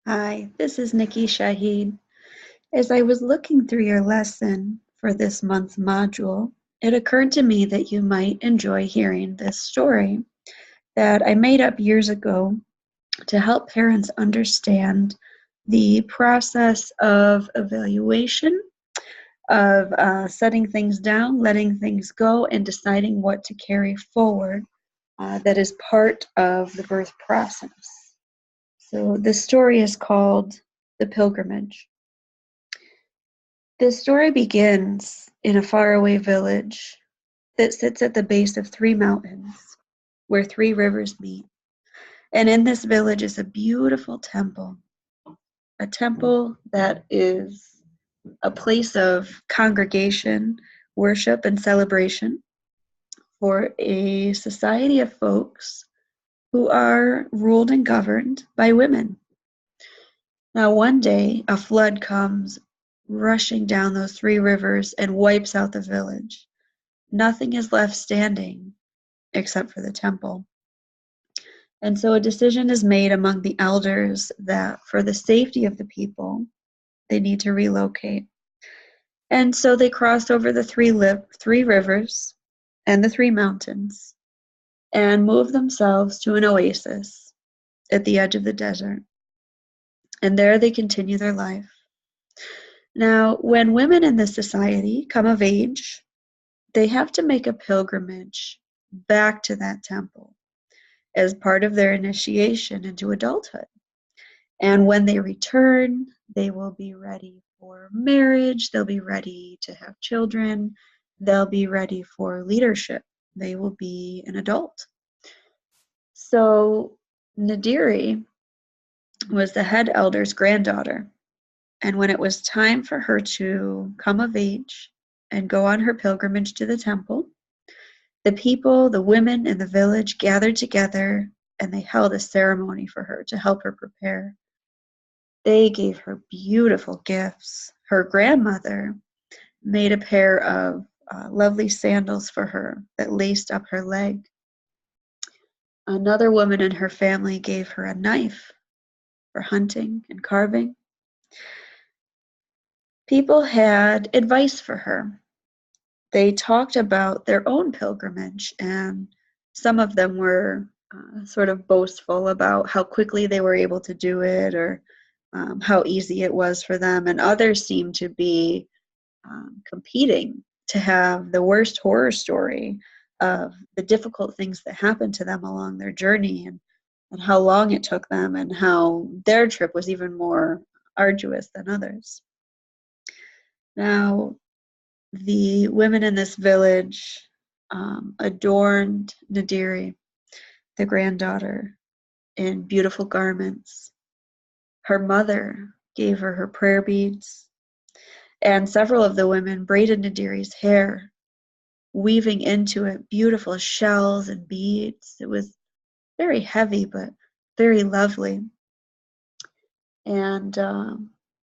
Hi, this is Nikki Shahid. As I was looking through your lesson for this month's module, it occurred to me that you might enjoy hearing this story that I made up years ago to help parents understand the process of evaluation, of setting things down, letting things go, and deciding what to carry forward that is part of the birth process. So this story is called The Pilgrimage. This story begins in a faraway village that sits at the base of three mountains where three rivers meet. And in this village is a beautiful temple, a temple that is a place of congregation, worship, and celebration for a society of folks who are ruled and governed by women. Now, one day, a flood comes rushing down those three rivers and wipes out the village. Nothing is left standing except for the temple. And so a decision is made among the elders that for the safety of the people, they need to relocate. And so they cross over the three rivers and the three mountains and move themselves to an oasis at the edge of the desert. And there they continue their life. Now, when women in this society come of age, they have to make a pilgrimage back to that temple as part of their initiation into adulthood. And when they return, they will be ready for marriage, they'll be ready to have children, they'll be ready for leadership, they will be an adult. So Nadiri was the head elder's granddaughter. And when it was time for her to come of age and go on her pilgrimage to the temple, the people, the women in the village gathered together and they held a ceremony for her to help her prepare. They gave her beautiful gifts. Her grandmother made a pair of lovely sandals for her that laced up her leg. Another woman in her family gave her a knife for hunting and carving. People had advice for her. They talked about their own pilgrimage, and some of them were sort of boastful about how quickly they were able to do it or how easy it was for them. And others seemed to be competing to have the worst horror story of the difficult things that happened to them along their journey and how long it took them and how their trip was even more arduous than others. Now, the women in this village adorned Nadiri, the granddaughter, in beautiful garments. Her mother gave her prayer beads, and several of the women braided Nadiri's hair, weaving into it beautiful shells and beads. It was very heavy, but very lovely. And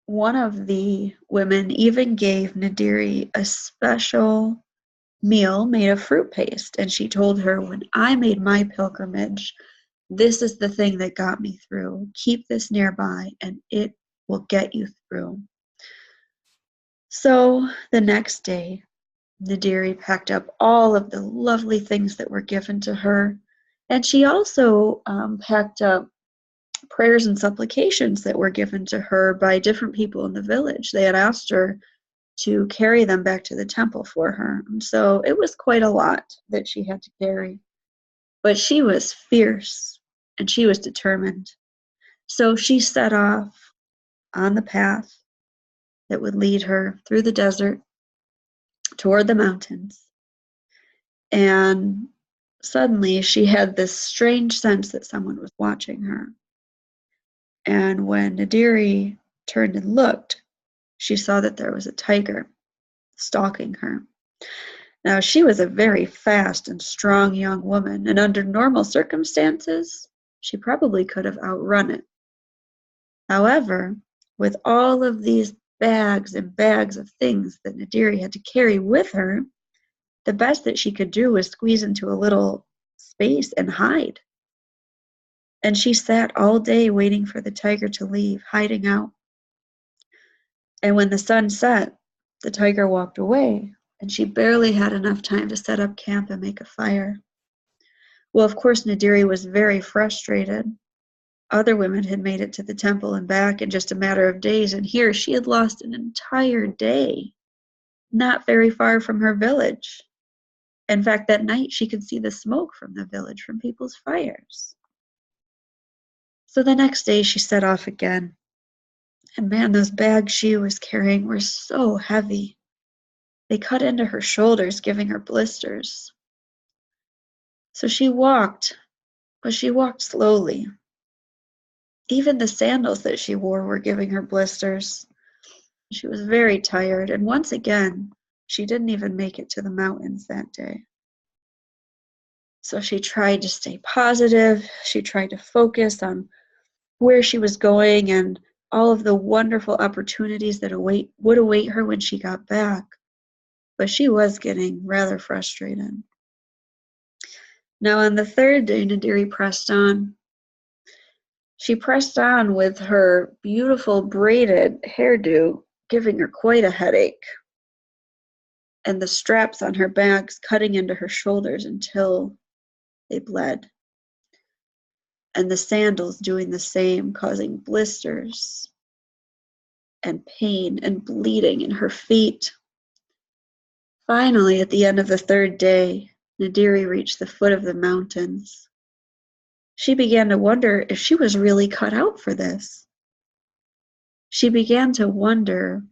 one of the women even gave Nadiri a special meal made of fruit paste. And she told her, when I made my pilgrimage, this is the thing that got me through. Keep this nearby and it will get you through. So the next day, Nadiri packed up all of the lovely things that were given to her. And she also packed up prayers and supplications that were given to her by different people in the village. They had asked her to carry them back to the temple for her. And so it was quite a lot that she had to carry. But she was fierce and she was determined. So she set off on the path that would lead her through the desert toward the mountains. And suddenly she had this strange sense that someone was watching her. And when Nadiri turned and looked, she saw that there was a tiger stalking her. Now, she was a very fast and strong young woman, and under normal circumstances, she probably could have outrun it. However, with all of these bags and bags of things that Nadiri had to carry with her, the best that she could do was squeeze into a little space and hide. And she sat all day waiting for the tiger to leave, hiding out. And when the sun set, the tiger walked away, and she barely had enough time to set up camp and make a fire. Well, of course, Nadiri was very frustrated. Other women had made it to the temple and back in just a matter of days, and here she had lost an entire day, not very far from her village. In fact, that night she could see the smoke from the village from people's fires. So the next day she set off again. And man, those bags she was carrying were so heavy. They cut into her shoulders, giving her blisters. So she walked, but she walked slowly. Even the sandals that she wore were giving her blisters. She was very tired, and once again, she didn't even make it to the mountains that day. So she tried to stay positive. She tried to focus on where she was going and all of the wonderful opportunities that would await her when she got back. But she was getting rather frustrated. Now on the third day, Nadiri pressed on. She pressed on with her beautiful braided hairdo, giving her quite a headache, and the straps on her bags cutting into her shoulders until they bled, and the sandals doing the same, causing blisters and pain and bleeding in her feet. Finally, at the end of the third day, Nadiri reached the foot of the mountains. She began to wonder if she was really cut out for this. She began to wonder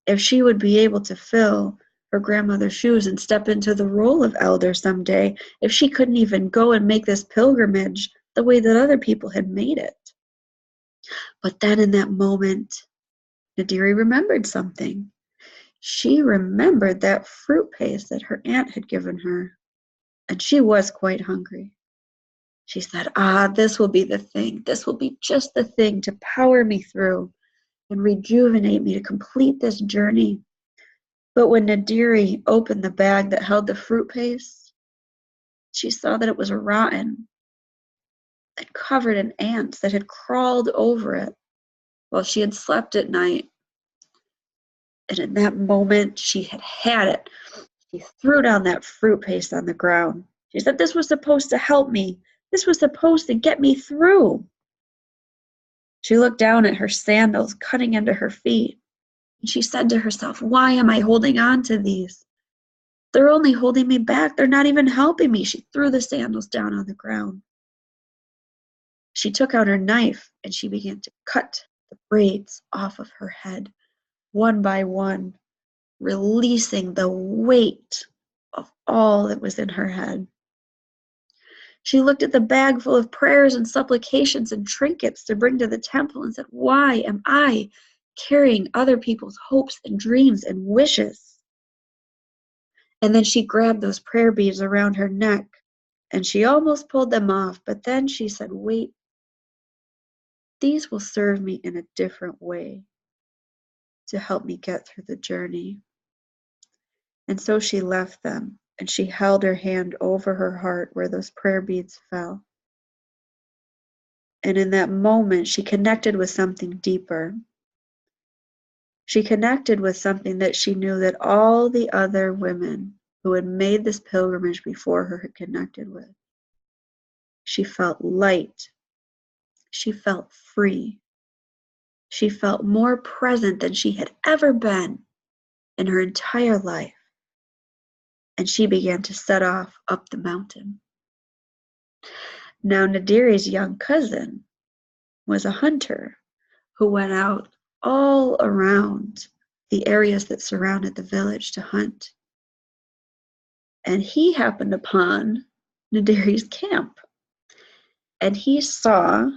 if she would be able to fill her grandmother's shoes and step into the role of elder someday, if she couldn't even go and make this pilgrimage the way that other people had made it. But then in that moment, Nadiri remembered something. She remembered that fruit paste that her aunt had given her, and she was quite hungry. She said, this will be the thing. This will be just the thing to power me through and rejuvenate me to complete this journey. But when Nadiri opened the bag that held the fruit paste, she saw that it was rotten and covered in ants that had crawled over it while she had slept at night. And in that moment, she had it. She threw down that fruit paste on the ground. She said, this was supposed to help me. This was supposed to get me through. She looked down at her sandals cutting into her feet, and she said to herself, why am I holding on to these? They're only holding me back. They're not even helping me. She threw the sandals down on the ground. She took out her knife and she began to cut the braids off of her head, one by one, releasing the weight of all that was in her head. She looked at the bag full of prayers and supplications and trinkets to bring to the temple and said, why am I carrying other people's hopes and dreams and wishes? And then she grabbed those prayer beads around her neck and she almost pulled them off, but then she said, wait, these will serve me in a different way to help me get through the journey. And so she left them, and she held her hand over her heart where those prayer beads fell. And in that moment, she connected with something deeper. She connected with something that she knew that all the other women who had made this pilgrimage before her had connected with. She felt light. She felt free. She felt more present than she had ever been in her entire life. And she began to set off up the mountain. Now, Nadiri's young cousin was a hunter who went out all around the areas that surrounded the village to hunt. And he happened upon Nadiri's camp. And he saw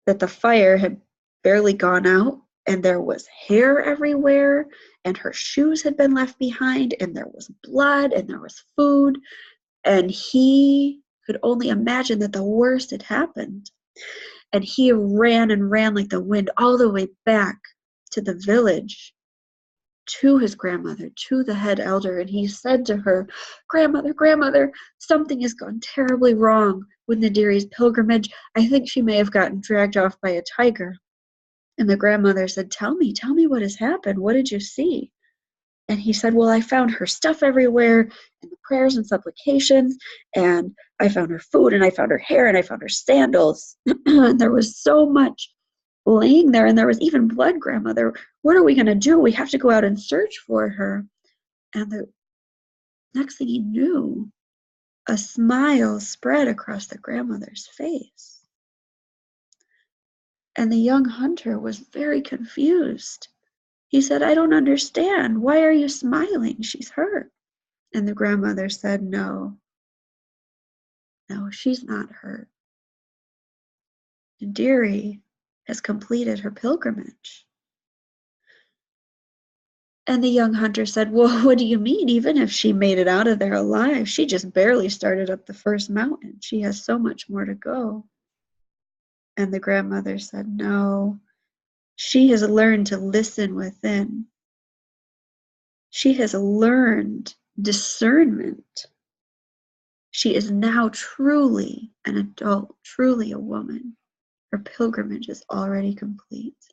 that the fire had barely gone out, and there was hair everywhere, and her shoes had been left behind, and there was blood, and there was food, and he could only imagine that the worst had happened. And he ran and ran like the wind all the way back to the village to his grandmother, to the head elder, and he said to her, "Grandmother, grandmother, something has gone terribly wrong with Nadiri's pilgrimage. I think she may have gotten dragged off by a tiger." And the grandmother said, tell me what has happened. What did you see?" And he said, "Well, I found her stuff everywhere, and the prayers and supplications, and I found her food, and I found her hair, and I found her sandals." And there was so much laying there, and there was even blood, grandmother. What are we going to do? We have to go out and search for her. And the next thing he knew, a smile spread across the grandmother's face. And the young hunter was very confused. He said, "I don't understand. Why are you smiling? She's hurt." And the grandmother said, "No, no, she's not hurt. Nadiri has completed her pilgrimage." And the young hunter said, "Well, what do you mean? Even if she made it out of there alive, she just barely started up the first mountain. She has so much more to go." And the grandmother said, "No, she has learned to listen within. She has learned discernment. She is now truly an adult, truly a woman. Her pilgrimage is already complete."